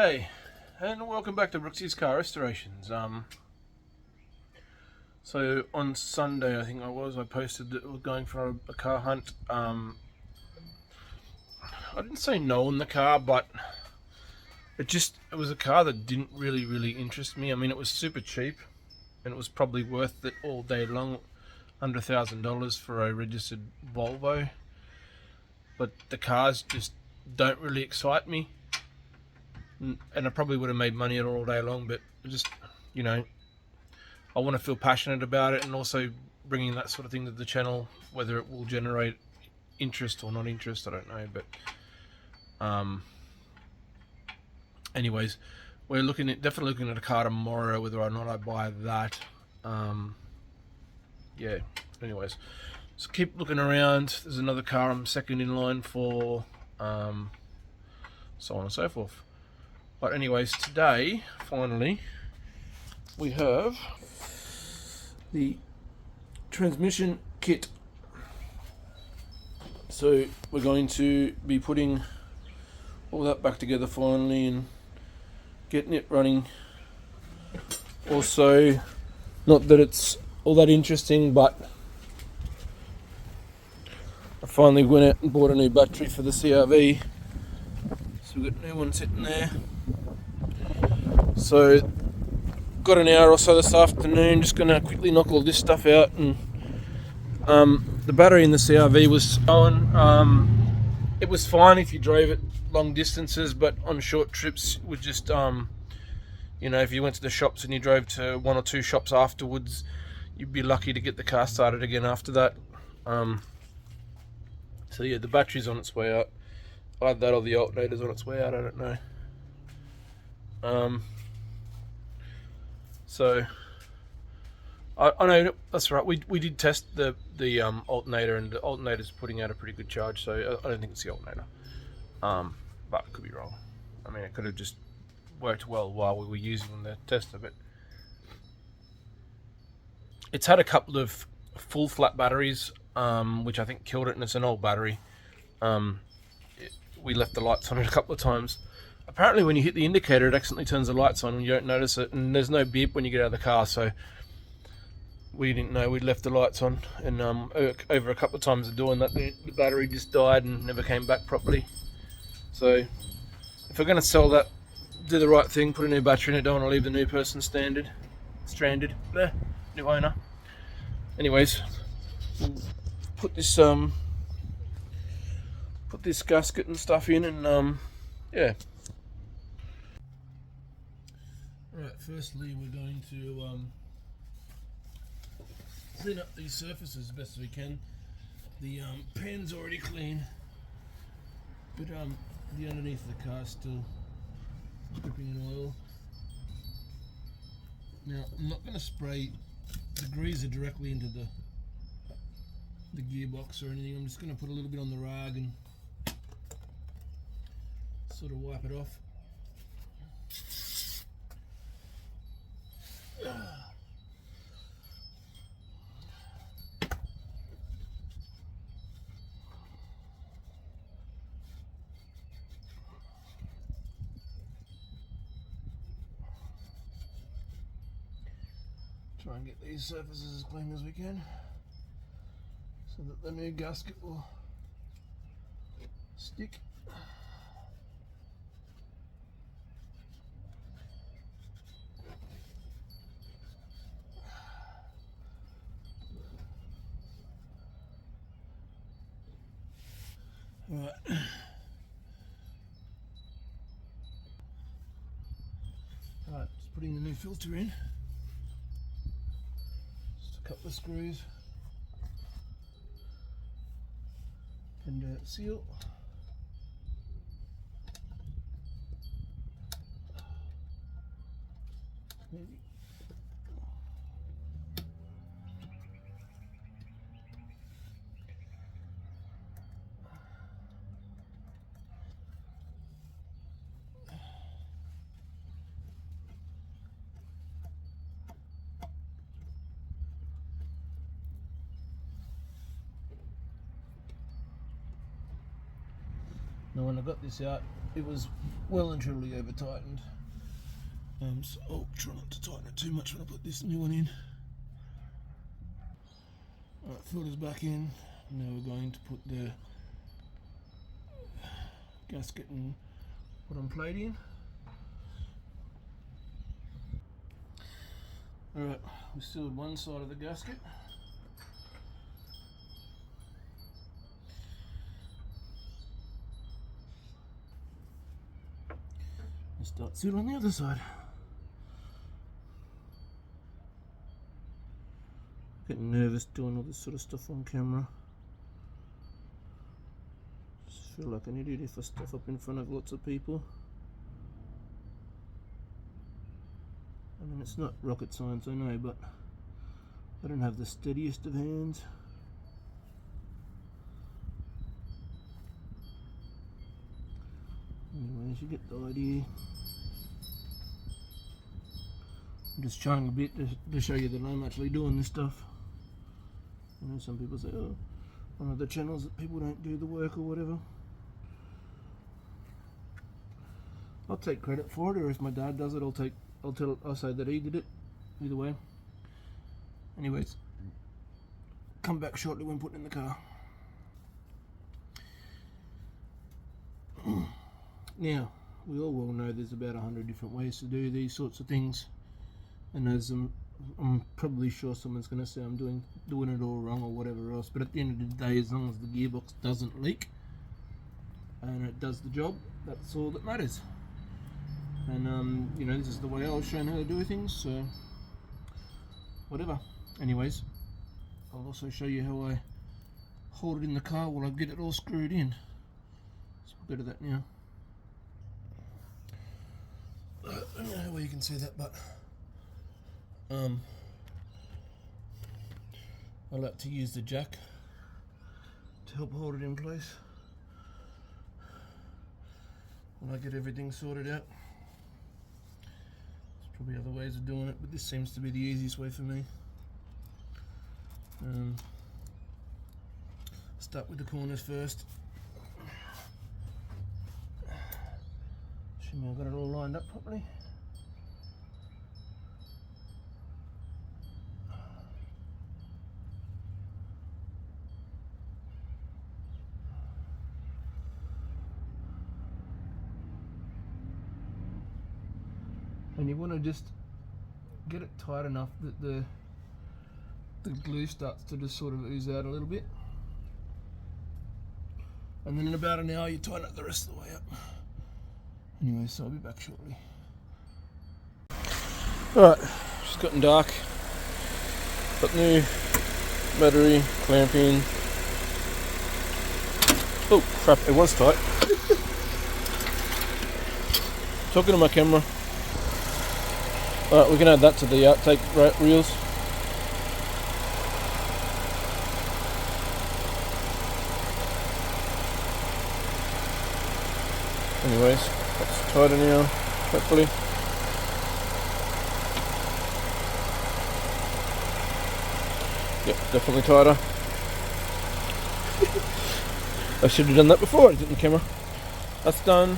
G'day, and welcome back to Brooksys Car Restorations. So on Sunday, I think I posted that we're going for a car hunt. I didn't say no on the car, but it was a car that didn't really interest me. I mean, it was super cheap, and it was probably worth it all day long, under $1,000 for a registered Volvo. But the cars just don't really excite me. And I probably would have made money all day long, but just, I want to feel passionate about it, and also bringing that sort of thing to the channel. Whether it will generate interest or not interest, I don't know. But anyways, we're definitely looking at a car tomorrow, whether or not I buy that. Yeah. Anyways, so keep looking around. There's another car I'm second in line for, so on and so forth. But anyways, today, finally, we have the transmission kit. So we're going to be putting all that back together finally and getting it running. Also, not that it's all that interesting, but I finally went out and bought a new battery for the CRV. So we've got a new one sitting there. So got an hour or so this afternoon, just going to quickly knock all this stuff out. And the battery in the CRV was on. It was fine if you drove it long distances, but on short trips would just if you went to the shops and you drove to one or two shops afterwards, you'd be lucky to get the car started again after that. So yeah, the battery's on its way out. Either that or the alternator's on its way out, I don't know. So I know that's right. We did test the alternator, and the alternator's putting out a pretty good charge. So I don't think it's the alternator. But I could be wrong. I mean, it could have just worked well while we were using the tester, but it's had a couple of full flat batteries, which I think killed it, and it's an old battery. We left the lights on it a couple of times. Apparently when you hit the indicator, it accidentally turns the lights on and you don't notice it, and there's no beep when you get out of the car. So we didn't know we'd left the lights on, and over a couple of times of doing that, the battery just died and never came back properly. So if we're going to sell that, do the right thing, put a new battery in it. Don't want to leave the new person stranded. There, new owner. Anyways, we'll put this gasket and stuff in, and yeah. Right, firstly we're going to clean up these surfaces as best as we can. The pan's already clean, but the underneath of the car is still dripping in oil. Now I'm not going to spray the greaser directly into the gearbox or anything. I'm just going to put a little bit on the rag and sort of wipe it off. Try and get these surfaces as clean as we can, so that the new gasket will stick. Right. Right, just putting the new filter in. Just a couple of screws and seal. Maybe. Now when I got this out, it was well and truly over tightened. So I'll try not to tighten it too much when I put this new one in. Alright, filter's back in. Now we're going to put the gasket and bottom plate in. Alright, we sealed one side of the gasket. Let's start sealing on the other side. Getting nervous doing all this sort of stuff on camera. Just feel like an idiot if I stuff up in front of lots of people. I mean, it's not rocket science, I know, but I don't have the steadiest of hands. Anyways, you get the idea. I'm just trying a bit to show you that I'm actually doing this stuff. You know, some people say, oh, on other channels that people don't do the work or whatever. I'll take credit for it, or if my dad does it, I'll say that he did it. Either way. Anyways, come back shortly when putting in the car. Now, we all well know there's about 100 different ways to do these sorts of things, and as I'm probably sure someone's going to say I'm doing it all wrong or whatever else, but at the end of the day, as long as the gearbox doesn't leak and it does the job, that's all that matters. And you know, this is the way I was shown how to do things, so whatever. Anyways, I'll also show you how I hold it in the car while I get it all screwed in. So we'll go to that now. I don't know where you can see that, but I like to use the jack to help hold it in place when I get everything sorted out. There's probably other ways of doing it, but this seems to be the easiest way for me. Start with the corners first. Assuming I've got it all lined up properly. And you want to just get it tight enough that the glue starts to just sort of ooze out a little bit. And then in about an hour you tighten it the rest of the way up. Anyway, so I'll be back shortly. Alright, it's gotten dark. Got new battery, clamping. Oh crap, it was tight. Talking to my camera. Alright, we can add that to the outtake reels. Anyways, that's tighter now, hopefully. Yep, definitely tighter. I should have done that before I did the camera. That's done.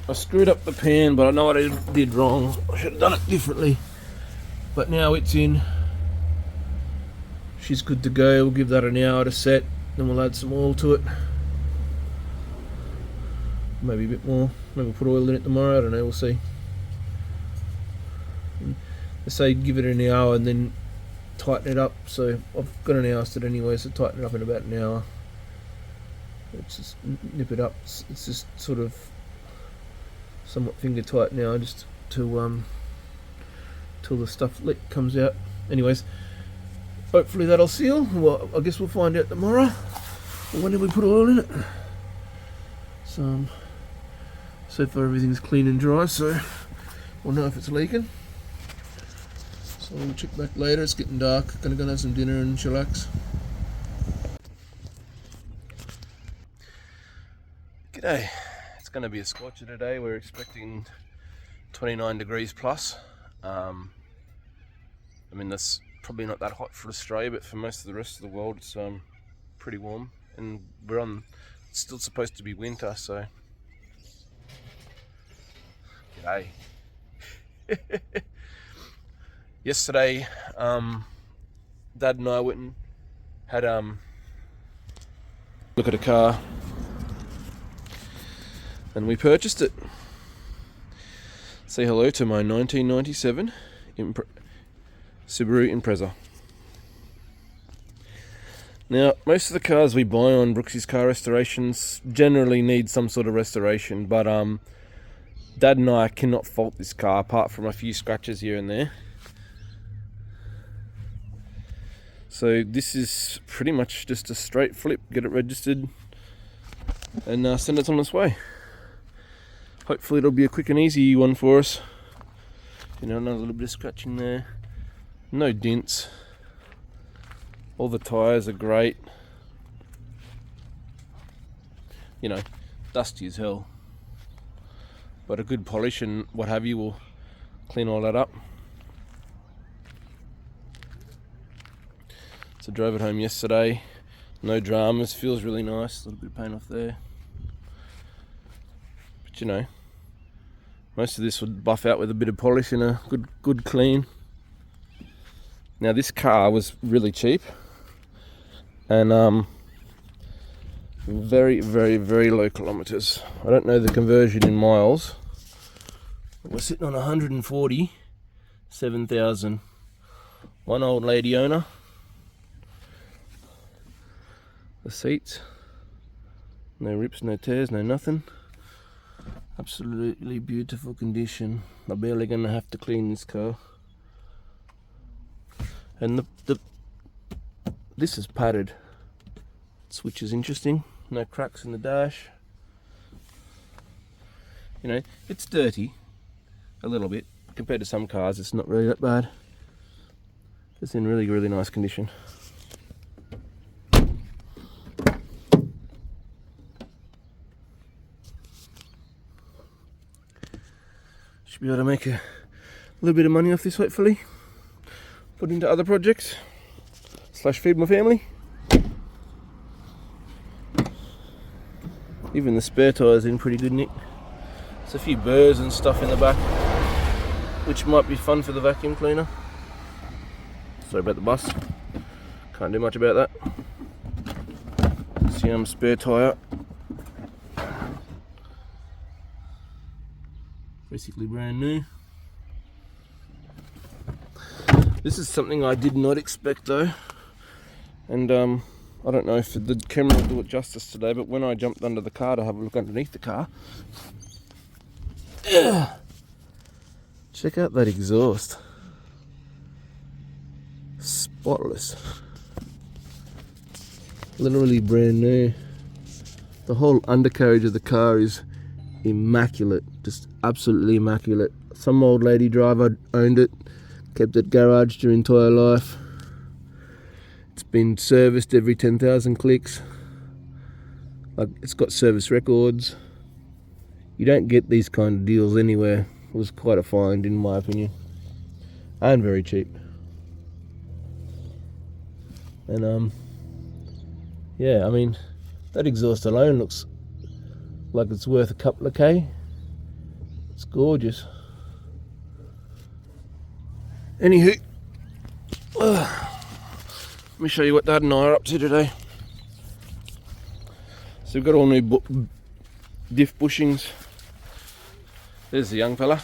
I screwed up the pan, but I know what I did wrong. I should have done it differently. But now it's in. She's good to go. We'll give that an hour to set, then we'll add some oil to it. Maybe a bit more. Maybe we'll put oil in it tomorrow. I don't know. We'll see. They say give it an hour and then tighten it up. So I've got an hour set anyway, so tighten it up in about an hour. Let's just nip it up. It's just sort of somewhat finger tight now, just till the stuff comes out. Anyways, hopefully that'll seal. Well, I guess we'll find out tomorrow. When did we put oil in it? So far everything's clean and dry, so we'll know if it's leaking. So we'll check back later. It's getting dark. Gonna go have some dinner and chillax. G'day. It's gonna be a scorcher today. We're expecting 29 degrees plus. I mean, that's probably not that hot for Australia, but for most of the rest of the world it's pretty warm, and it's still supposed to be winter, so g'day. Yesterday Dad and I went and had look at a car, and we purchased it. Say hello to my 1997 Subaru Impreza. Now, most of the cars we buy on Brooksys Car Restorations generally need some sort of restoration, but Dad and I cannot fault this car apart from a few scratches here and there. So this is pretty much just a straight flip, get it registered and send it on its way. Hopefully it'll be a quick and easy one for us. You know, another little bit of scratching there. No dents. All the tyres are great. You know, dusty as hell. But a good polish and what have you will clean all that up. So drove it home yesterday. No dramas, feels really nice. A little bit of paint off there. But you know, most of this would buff out with a bit of polish and a good clean. Now this car was really cheap and very low kilometers. I don't know the conversion in miles. We're sitting on 147,000. One old lady owner. The seats, no rips, no tears, no nothing. Absolutely beautiful condition. I'm barely gonna have to clean this car. And this is padded, which is interesting. No cracks in the dash. You know, it's dirty a little bit compared to some cars. It's not really that bad. It's in really nice condition. Should be able to make a little bit of money off this, hopefully. Put into other projects / feed my family. Even the spare tyre's in pretty good nick. There's a few burrs and stuff in the back, which might be fun for the vacuum cleaner. Sorry about the bus. Can't do much about that. See, spare tyre. Basically brand new. This is something I did not expect though, and I don't know if the camera will do it justice today, but when I jumped under the car to have a look underneath the car, check out that exhaust. Spotless. Literally brand new. The whole undercarriage of the car is immaculate, just absolutely immaculate. Some old lady driver owned it, kept it garaged her entire life. It's been serviced every 10,000 clicks. Like, it's got service records. You don't get these kind of deals anywhere. It was quite a find in my opinion, and very cheap. And yeah, I mean, that exhaust alone looks like it's worth a couple of K. It's gorgeous. Anywho, let me show you what Dad and I are up to today. So we've got all new diff bushings. There's the young fella.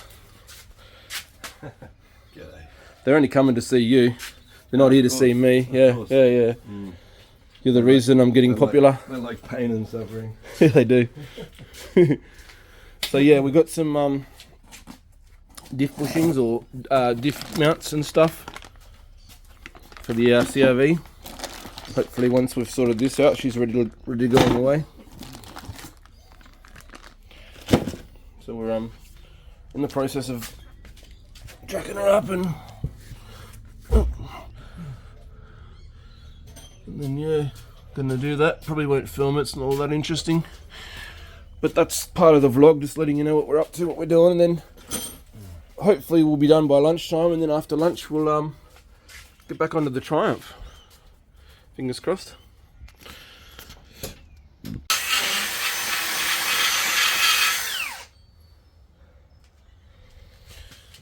G'day. They're only coming to see you. They're not here to see me. Yeah. Mm. You're the reason I'm getting popular. They like pain and suffering. Yeah, they do. So yeah, we got some diff bushings or diff mounts and stuff for the CRV. Hopefully once we've sorted this out, she's ready to go on the way. So we're in the process of jacking her up and then yeah, gonna do that. Probably won't film it, it's not all that interesting, but that's part of the vlog, just letting you know what we're up to, what we're doing, and then hopefully we'll be done by lunchtime, and then after lunch we'll get back onto the Triumph. Fingers crossed.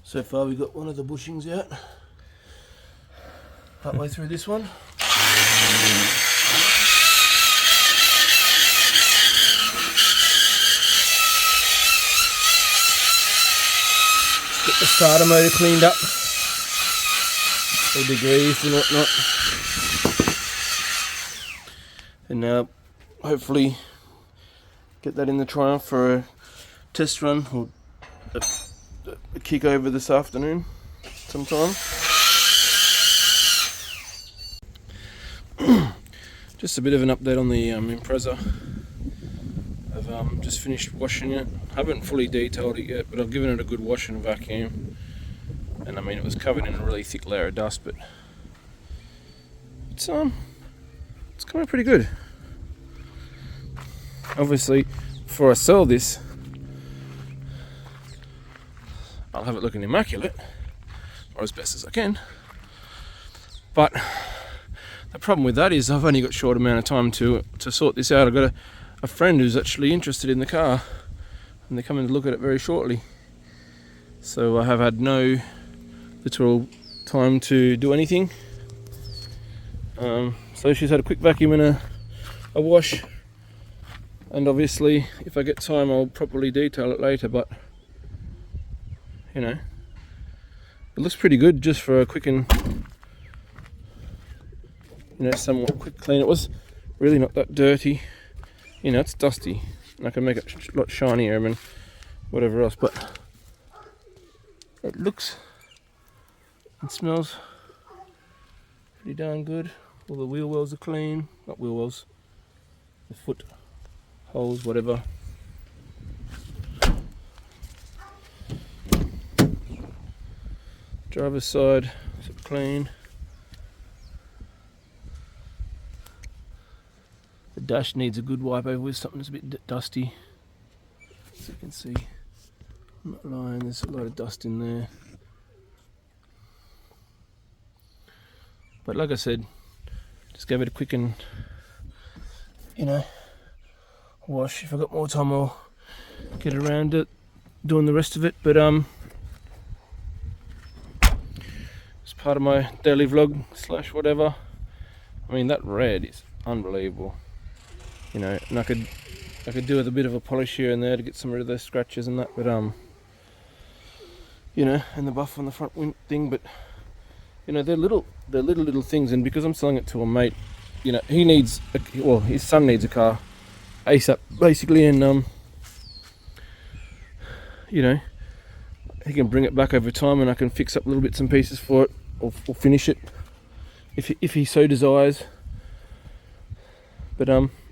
So far we've got one of the bushings out. Partway through this one. Get the starter motor cleaned up. All degreased and whatnot. And hopefully get that in the Triumph for a test run or a kick over this afternoon sometime. Just a bit of an update on the Impreza. I've just finished washing it. Haven't fully detailed it yet, but I've given it a good wash and vacuum. And I mean, it was covered in a really thick layer of dust, but it's coming pretty good. Obviously, before I sell this, I'll have it looking immaculate, or as best as I can. But the problem with that is I've only got a short amount of time to sort this out. I've got a friend who's actually interested in the car, and they're coming to look at it very shortly. So I have had no literal time to do anything. So she's had a quick vacuum and a wash, and obviously if I get time I'll properly detail it later, but you know, it looks pretty good just for a quick and, you know, somewhat quick clean. It was really not that dirty. You know, it's dusty, and I can make it a lot shinier and whatever else, but it looks and smells pretty darn good. All the wheel wells are clean, not wheel wells, the foot holes, whatever. Driver's side, super clean. The dash needs a good wipe over with something that's a bit dusty. As you can see, I'm not lying, there's a lot of dust in there. But like I said, just gave it a quick and, you know, wash. If I've got more time I'll get around it, doing the rest of it, but it's part of my daily vlog slash whatever. I mean, that red is unbelievable. You know, and I could do with a bit of a polish here and there to get some rid of those scratches and that, but you know, and the buff on the front wing thing, but you know, they're little things, and because I'm selling it to a mate, you know, he needs his son needs a car ASAP basically, and you know, he can bring it back over time and I can fix up little bits and pieces for it, or finish it if he so desires. But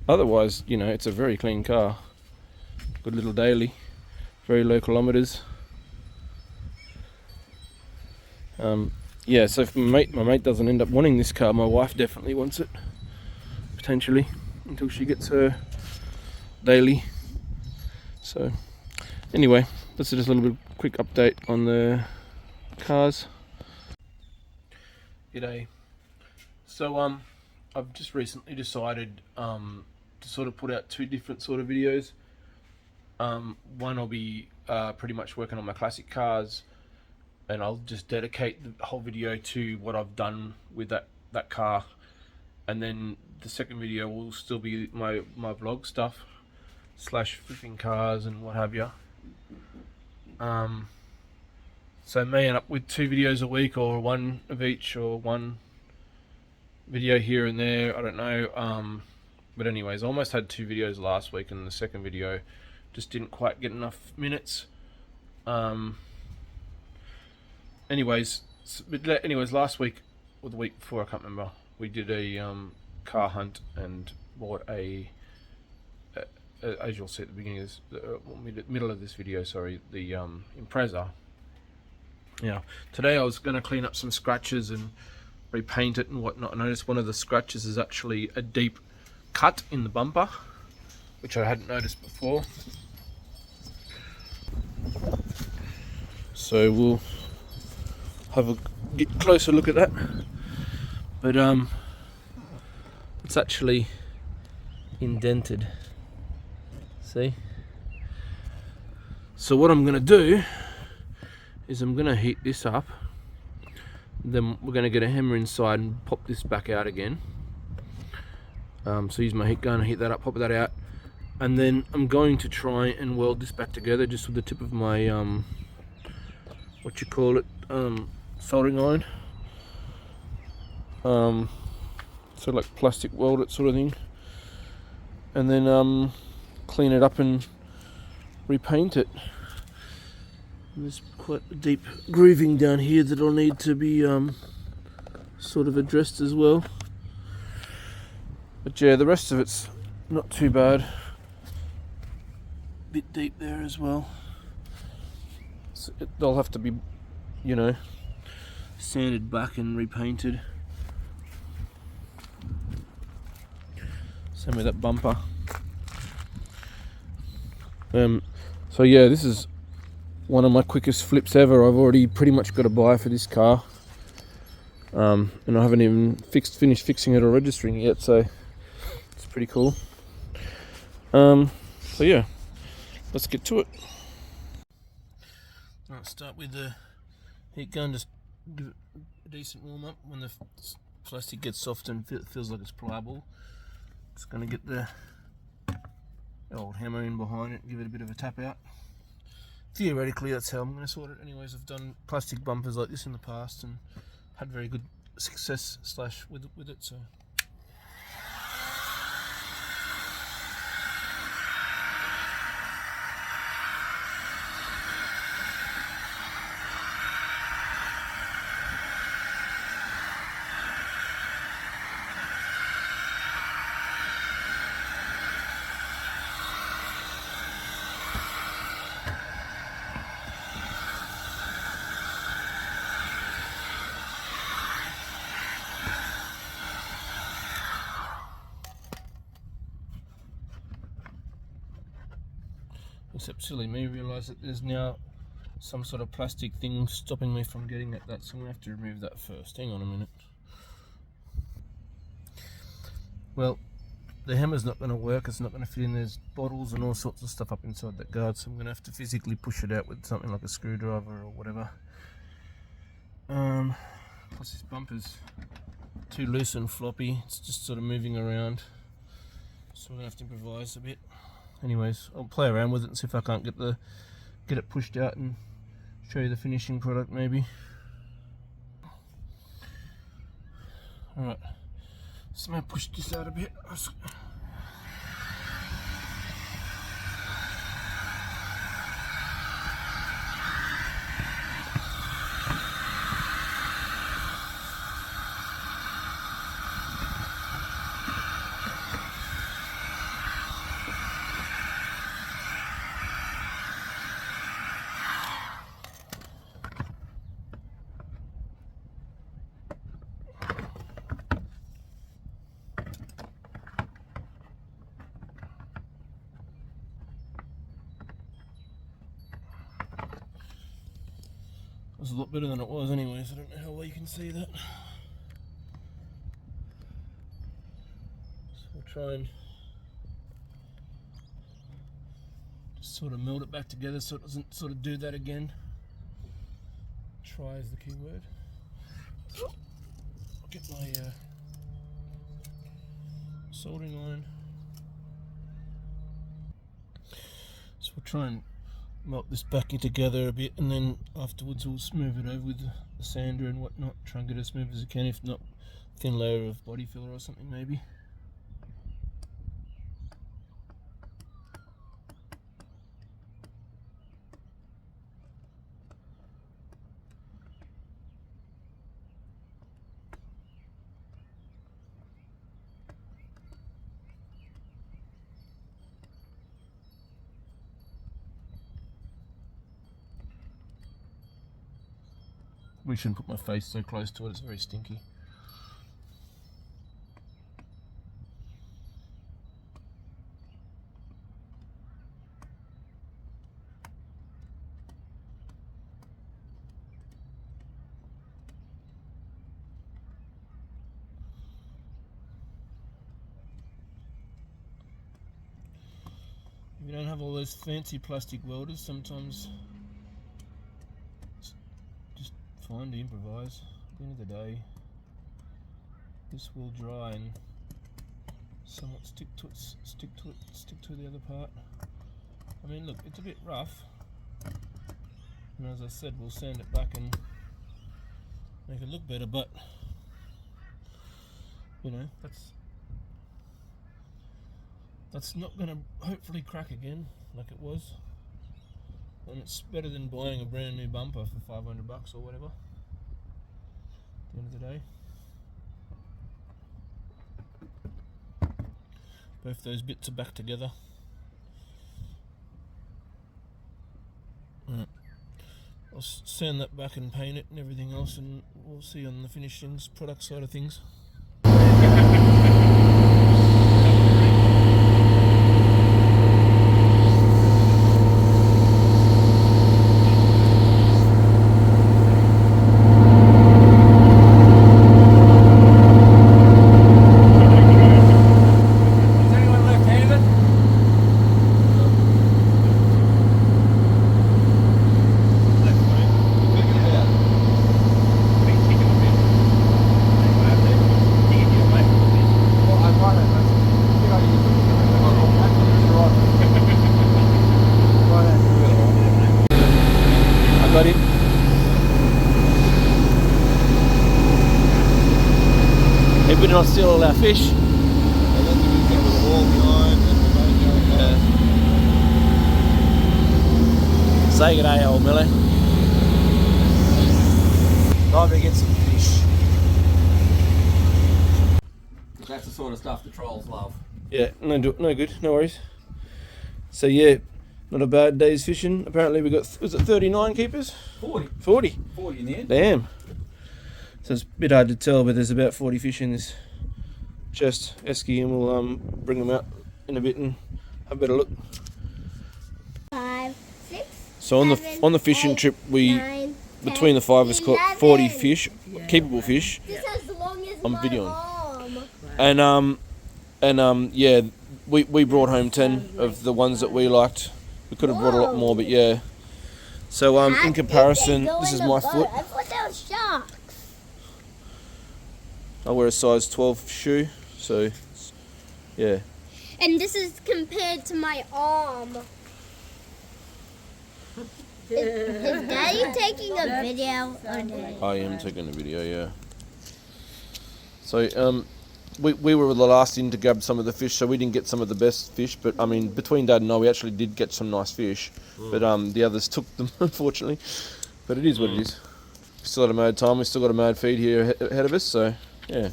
otherwise, you know, it's a very clean car, good little daily, very low kilometers. Yeah, so if my mate doesn't end up wanting this car, my wife definitely wants it, potentially, until she gets her daily. So anyway, that's just a little bit quick update on the cars. G'day. So I've just recently decided to sort of put out two different sort of videos. One I'll be pretty much working on my classic cars, and I'll just dedicate the whole video to what I've done with that car, and then the second video will still be my vlog stuff slash flipping cars and what have you. So I may end up with 2 videos a week, or one of each, or one video here and there, I don't know. But anyways, I almost had 2 videos last week, and the second video just didn't quite get enough minutes. Anyways, last week or the week before, I can't remember, we did a car hunt and bought a as you'll see at the beginning of this, middle of this video, sorry, the Impreza. Now, today I was going to clean up some scratches and repaint it and whatnot. I noticed one of the scratches is actually a deep cut in the bumper, which I hadn't noticed before. So we'll have a closer look at that. but it's actually indented. See? So what I'm gonna do is I'm gonna heat this up, then we're gonna get a hammer inside and pop this back out again. So use my heat gun, heat that up, pop that out, and then I'm going to try and weld this back together just with the tip of my what you call it, soldering iron. So like plastic weld it sort of thing, and then clean it up and repaint it. There's quite a deep grooving down here that'll need to be sort of addressed as well. But yeah, the rest of it's not too bad. Bit deep there as well. So they'll have to be, you know, sanded back and repainted. Same with that bumper. So yeah, this is one of my quickest flips ever. I've already pretty much got a buy for this car, and I haven't even finished fixing it or registering it yet, so it's pretty cool. So yeah, let's get to it. Alright, start with the heat gun, just give it a decent warm up. When the plastic gets soft and feels like it's pliable, it's going to get the old hammer in behind it and give it a bit of a tap out. Theoretically that's how I'm going to sort it. Anyways, I've done plastic bumpers like this in the past and had very good success with it, so. Except silly me realised that there's now some sort of plastic thing stopping me from getting at that, so I'm going to have to remove that first. Hang on a minute. Well, the hammer's not going to work, it's not going to fit in. There's bottles and all sorts of stuff up inside that guard, so I'm going to have to physically push it out with something like a screwdriver or whatever. Plus this bumper's too loose and floppy, it's just sort of moving around, so we're going to have to improvise a bit. Anyways, I'll play around with it and see if I can't get it pushed out and show you the finishing product maybe. Alright, so I'm going to push this out a bit. It was a lot better than it was anyways. I don't know how well you can see that. So we'll try and just sort of meld it back together so it doesn't sort of do that again. Try is the key word. I'll get my soldering iron. So we'll try and melt this back in together a bit, and then afterwards we'll smooth it over with the sander and whatnot. Try and get it as smooth as I can, if not thin layer of body filler or something maybe. We shouldn't put my face so close to it, it's very stinky. If you don't have all those fancy plastic welders, sometimes just fine to improvise. At the end of the day, this will dry and somewhat stick to the other part. I mean, look, it's a bit rough, and as I said, we'll sand it back and make it look better, but you know, that's not going to hopefully crack again like it was, and it's better than buying a brand new bumper for $500 or whatever at the end of the day. Both those bits are back together. Right. I'll sand that back and paint it and everything else, and we'll see on the finishings, product side of things. Got it. Hey, better not steal all our fish. Say good day, old Millie. Time to get some fish. That's the sort of stuff the trolls love. Yeah, no good, no worries. So yeah, not a bad day's fishing. Apparently we got, was it 39 keepers? 40. 40? 40 in the end. Damn. So it's a bit hard to tell, but there's about 40 fish in this chest. Esky, and we'll bring them out in a bit and have a better look. 5, 6. So on the fishing trip, we between the five of us caught 40 fish, keepable fish. This as long as I'm my videoing. arm. And yeah, we brought home 10 of the ones that we liked. We could have brought a lot more, but yeah. So in comparison, this is my foot. I thought that was sharks. I wear a size 12 shoe, so yeah. And this is compared to my arm. Is Daddy taking a video or not? I am taking a video, yeah. So we were the last in to grab some of the fish, so we didn't get some of the best fish. But I mean, between Dad and I, we actually did get some nice fish. But the others took them, unfortunately. But it is what it is. We still had a mad time. We still got a mad feed here ahead of us. So yeah.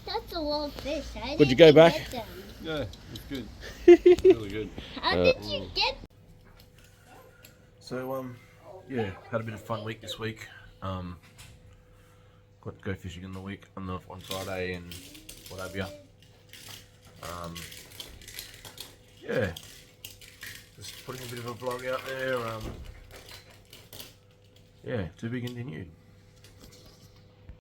That's a lot of fish. Would you go back? Yeah, it's good. Really good. How did you get? So yeah, had a bit of fun week this week. Got to go fishing in the week on Friday and what have you. Yeah, just putting a bit of a vlog out there. Yeah, to be continued.